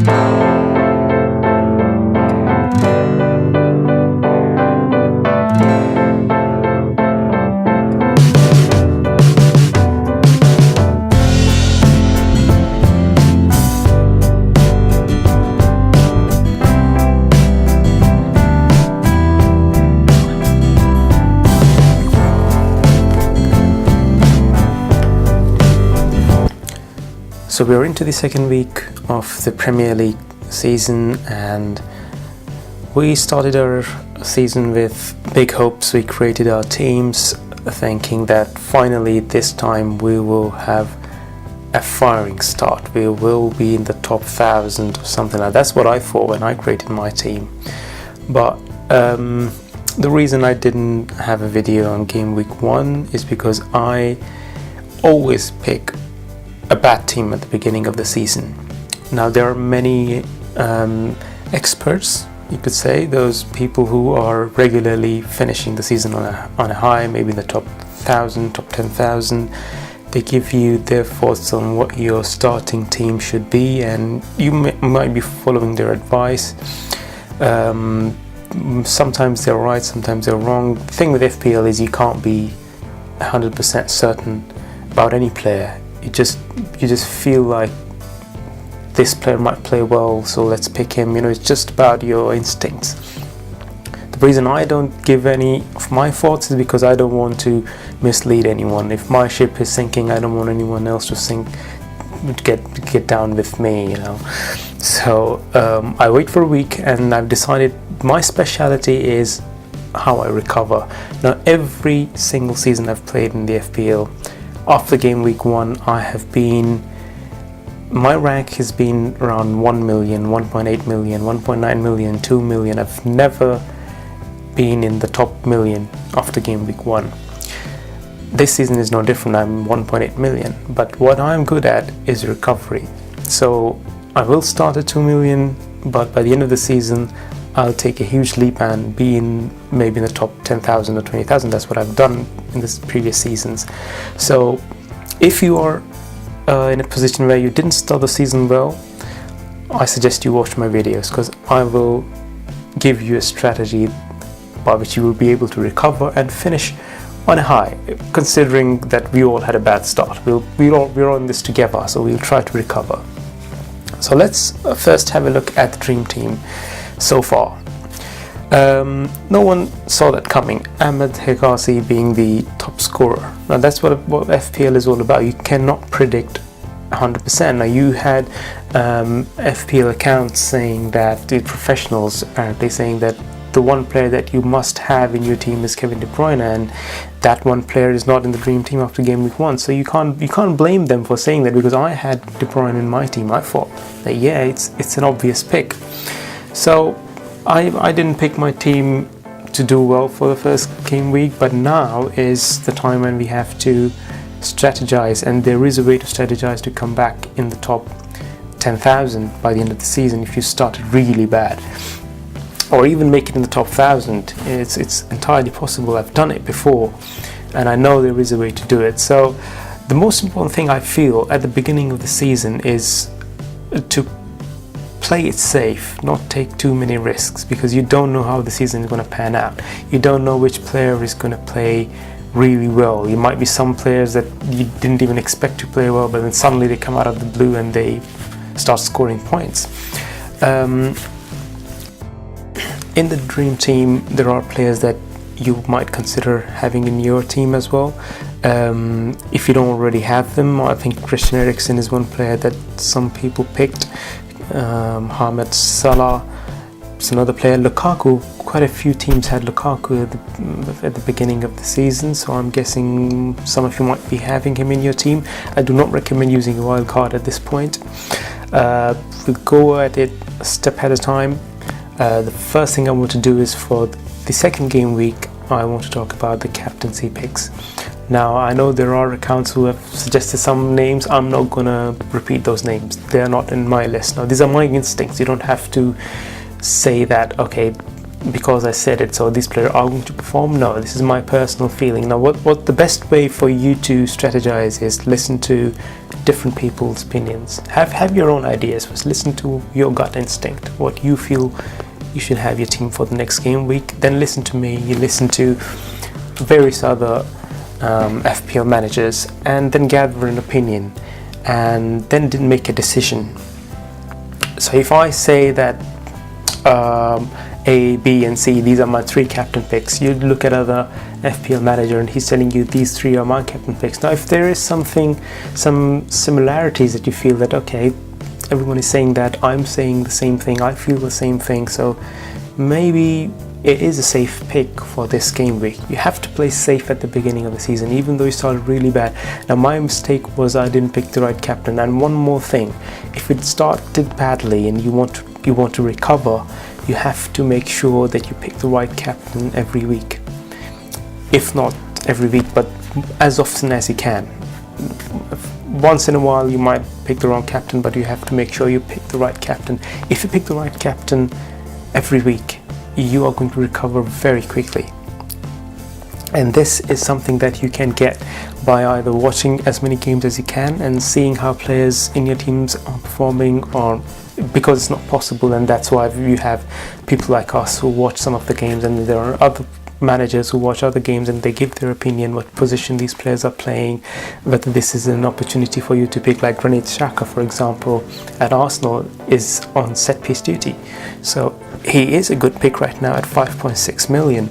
So we're into the second week of the Premier League season, and we started our season with big hopes. We created our teams thinking that finally this time we will have a firing start. We will be in the top 1,000 or something like that. That's what I thought when I created my team. But the reason I didn't have a video on game week 1 is because I always pick a bad team at the beginning of the season. Now there are many experts, you could say, those people who are regularly finishing the season on a high, maybe in the top 1,000, top 10,000. They give you their thoughts on what your starting team should be, and you might be following their advice. Sometimes they're right, sometimes they're wrong. The thing with FPL is you can't be 100% certain about any player. You just feel like this player might play well, so let's pick him. You know, it's just about your instincts. The reason I don't give any of my thoughts is because I don't want to mislead anyone. If my ship is sinking, I don't want anyone else to sink, get down with me, you know. So I wait for a week, and I've decided my speciality is how I recover. Now every single season I've played in the FPL, after game week 1, my rank has been around 1 million, 1.8 million, 1.9 million, 2 million. I've never been in the top million after game week 1. This season is no different. I'm 1.8 million, but what I'm good at is recovery. So I will start at 2 million, but by the end of the season I'll take a huge leap and be maybe in the top 10,000 or 20,000. That's what I've done in the previous seasons. So if you are in a position where you didn't start the season well, I suggest you watch my videos, because I will give you a strategy by which you will be able to recover and finish on a high, considering that we all had a bad start. We're on this together, so we'll try to recover. So let's first have a look at the dream team so far. No one saw that coming. Ahmed Hekasi being the top scorer. Now that's what FPL is all about. You cannot predict 100%. Now you had FPL accounts saying that, the professionals apparently saying that the one player that you must have in your team is Kevin De Bruyne, and that one player is not in the dream team after game week 1. So you can't blame them for saying that, because I had De Bruyne in my team. I thought that it's an obvious pick. So I didn't pick my team to do well for the first game week, but now is the time when we have to strategize, and there is a way to strategize to come back in the top 10,000 by the end of the season if you started really bad, or even make it in the top 1,000. It's entirely possible. I've done it before, and I know there is a way to do it. So the most important thing I feel at the beginning of the season is to play it safe, not take too many risks, because you don't know how the season is going to pan out. You don't know which player is going to play really well. You might be some players that you didn't even expect to play well, but then suddenly they come out of the blue and they start scoring points. In the dream team, there are players that you might consider having in your team as well. If you don't already have them, I think Christian Eriksen is one player that some people picked. Mohamed Salah is another player. Lukaku, quite a few teams had Lukaku at the beginning of the season, so I'm guessing some of you might be having him in your team. I do not recommend using a wild card at this point. We'll go at it a step at a time. The first thing I want to do is, for the second game week, I want to talk about the captaincy picks. Now, I know there are accounts who have suggested some names. I'm not going to repeat those names. They are not in my list. Now, these are my instincts. You don't have to say that, okay, because I said it, so these players are going to perform. No, this is my personal feeling. Now, what the best way for you to strategize is listen to different people's opinions. Have your own ideas first. Listen to your gut instinct, what you feel you should have your team for the next game week. Then listen to me. You listen to various other FPL managers, and then gather an opinion, and then make a decision. So if I say that A, B and C, these are my 3 captain picks, you look at other FPL manager and he's telling you these 3 are my captain picks. Now if there is some similarities that you feel that, okay, everyone is saying that, I'm saying the same thing, I feel the same thing, so maybe it is a safe pick for this game week. You have to play safe at the beginning of the season, even though you started really bad. Now my mistake was I didn't pick the right captain. And one more thing, if it started badly and you want to recover, you have to make sure that you pick the right captain every week. If not every week, but as often as you can. Once in a while you might pick the wrong captain, but you have to make sure you pick the right captain. If you pick the right captain every week, you are going to recover very quickly. And this is something that you can get by either watching as many games as you can and seeing how players in your teams are performing, or because it's not possible, and that's why you have people like us who watch some of the games, and there are other managers who watch other games and they give their opinion what position these players are playing, whether this is an opportunity for you to pick. Like Granit Xhaka, for example, at Arsenal is on set piece duty, so he is a good pick right now at 5.6 million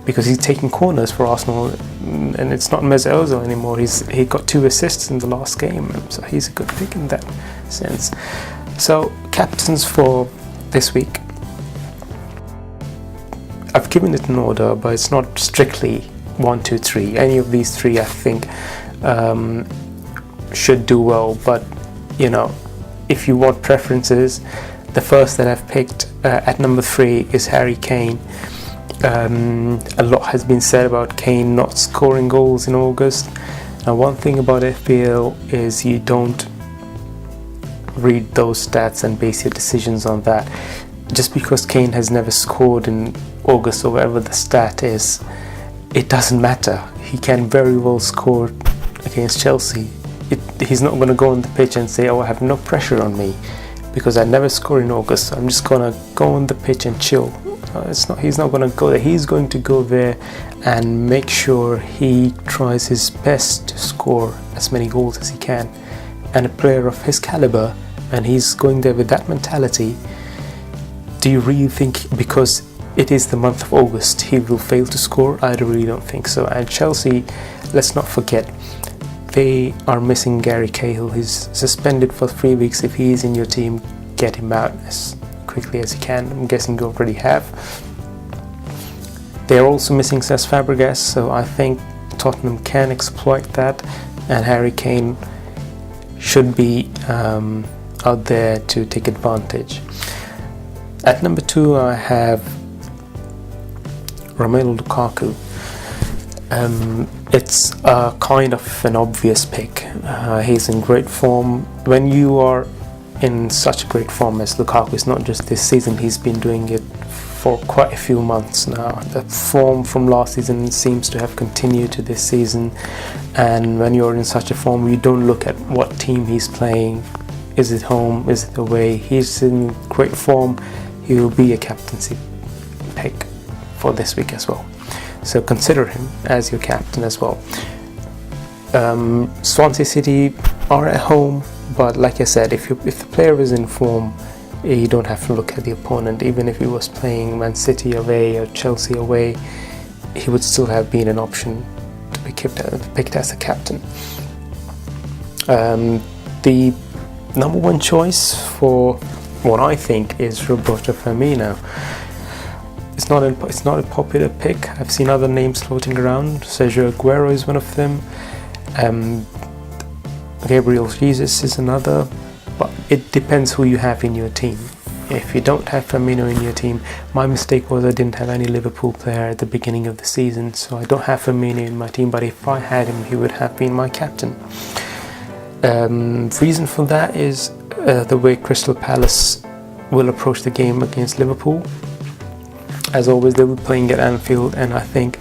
because he's taking corners for Arsenal, and it's not Mesut Ozil anymore. He got 2 assists in the last game, so he's a good pick in that sense. So captains for this week, I've given it an order, but it's not strictly 1, 2, 3. Any of these 3 I think should do well, but you know, if you want preferences, the first that I've picked at number 3 is Harry Kane. A lot has been said about Kane not scoring goals in August. Now one thing about FPL is you don't read those stats and base your decisions on that. Just because Kane has never scored in August or whatever the stat is, it doesn't matter. He can very well score against Chelsea. He's not going to go on the pitch and say, oh, I have no pressure on me because I never score in August, so I'm just going to go on the pitch and chill. He's not going to go there. He's going to go there and make sure he tries his best to score as many goals as he can. And a player of his caliber, and he's going there with that mentality, do you really think because it is the month of August he will fail to score? I really don't think so. And Chelsea, let's not forget, they are missing Gary Cahill. He's suspended for 3 weeks. If he is in your team, get him out as quickly as you can. I'm guessing you already have. They're also missing Cesc Fabregas, so I think Tottenham can exploit that, and Harry Kane should be out there to take advantage. At number 2 I have Romelu Lukaku. It's kind of an obvious pick. He's in great form. When you are in such great form as Lukaku, it's not just this season, he's been doing it for quite a few months now. The form from last season seems to have continued to this season, and when you're in such a form, you don't look at what team he's playing. Is it home? Is it away? He's in great form. He will be a captaincy pick for this week as well, so consider him as your captain as well. Swansea City are at home, but like I said, if the player is in form, you don't have to look at the opponent. Even if he was playing Man City away or Chelsea away, he would still have been an option to be picked as a captain. The number 1 choice for what I think is Roberto Firmino. It's not a popular pick. I've seen other names floating around. Sergio Aguero is one of them. Gabriel Jesus is another. But it depends who you have in your team. If you don't have Firmino in your team, my mistake was I didn't have any Liverpool player at the beginning of the season, so I don't have Firmino in my team, but if I had him, he would have been my captain. Reason for that is the way Crystal Palace will approach the game against Liverpool. As always, they'll be playing at Anfield, and I think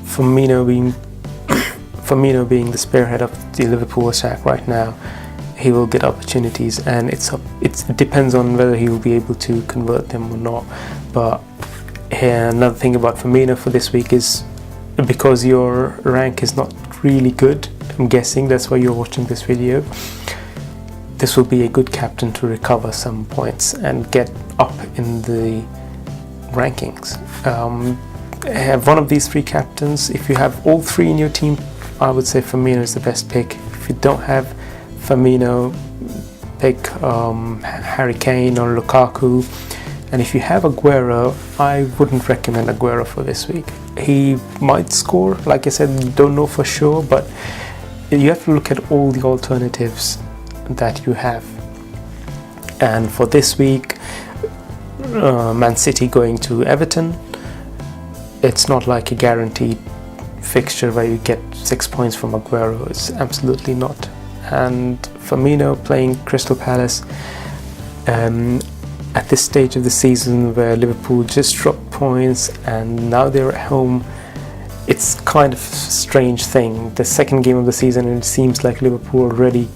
Firmino being the spearhead of the Liverpool attack right now, he will get opportunities, and it depends on whether he will be able to convert them or not. But another thing about Firmino for this week is, because your rank is not really good, I'm guessing that's why you're watching this video, this will be a good captain to recover some points and get up in the rankings. Have one of these three captains. If you have all three in your team, I would say Firmino is the best pick. If you don't have Firmino, pick Harry Kane or Lukaku. And if you have Aguero, I wouldn't recommend Aguero for this week. He might score, like I said, don't know for sure, but you have to look at all the alternatives that you have. And for this week, Man City going to Everton, it's not like a guaranteed fixture where you get 6 points from Aguero. It's absolutely not. And Firmino playing Crystal Palace at this stage of the season where Liverpool just dropped points and now they're at home, it's kind of a strange thing. The second game of the season, and it seems like Liverpool already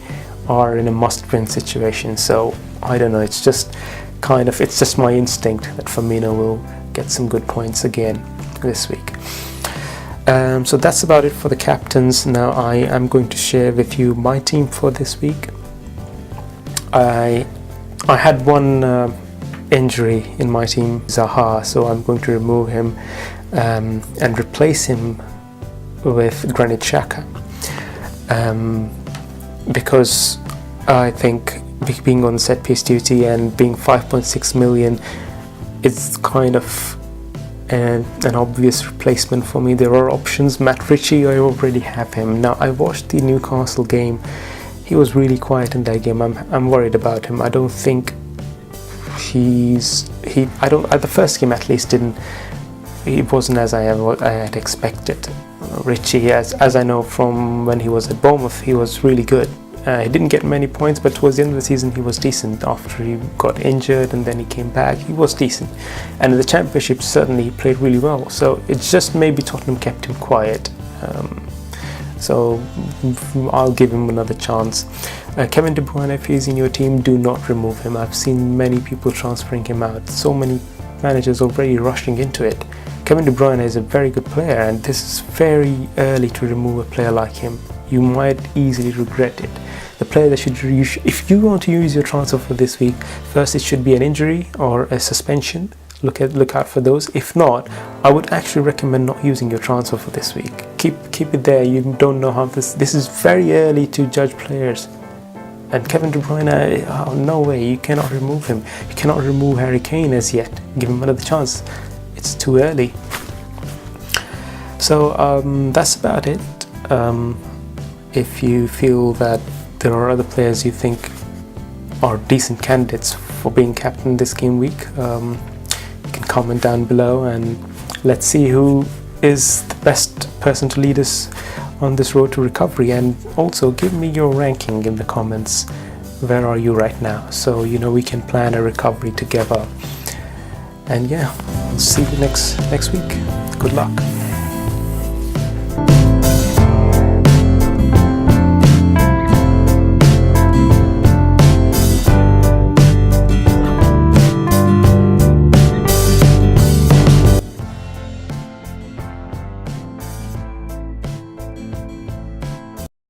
are in a must-win situation. So I don't know, it's just my instinct that Firmino will get some good points again this week. So that's about it for the captains. Now I am going to share with you my team for this week. I had one injury in my team, Zaha, so I'm going to remove him and replace him with Granit Xhaka, because I think being on set piece duty and being 5.6 million, it's kind of an obvious replacement for me. There are options. Matt Ritchie, I already have him. Now I watched the Newcastle game. He was really quiet in that game. I'm worried about him. I don't think at the first game at least he wasn't as I had expected. Ritchie, as I know from when he was at Bournemouth, he was really good. He didn't get many points, but towards the end of the season he was decent. After he got injured and then he came back, he was decent. And in the Championship, certainly he played really well. So it's just maybe Tottenham kept him quiet. So I'll give him another chance. Kevin De Bruyne, if he's in your team, do not remove him. I've seen many people transferring him out. So many managers already rushing into it. Kevin De Bruyne is a very good player, and this is very early to remove a player like him. You might easily regret it. The player that if you want to use your transfer for this week, first it should be an injury or a suspension. Look out for those. If not, I would actually recommend not using your transfer for this week. Keep it there. You don't know how this is very early to judge players. And Kevin De Bruyne, no way, you cannot remove him. You cannot remove Harry Kane as yet. Give him another chance. It's too early. So that's about it. If you feel that there are other players you think are decent candidates for being captain this game week, you can comment down below and let's see who is the best person to lead us on this road to recovery. And also give me your ranking in the comments. Where are you right now? So we can plan a recovery together. And yeah, we'll see you next week. Good luck.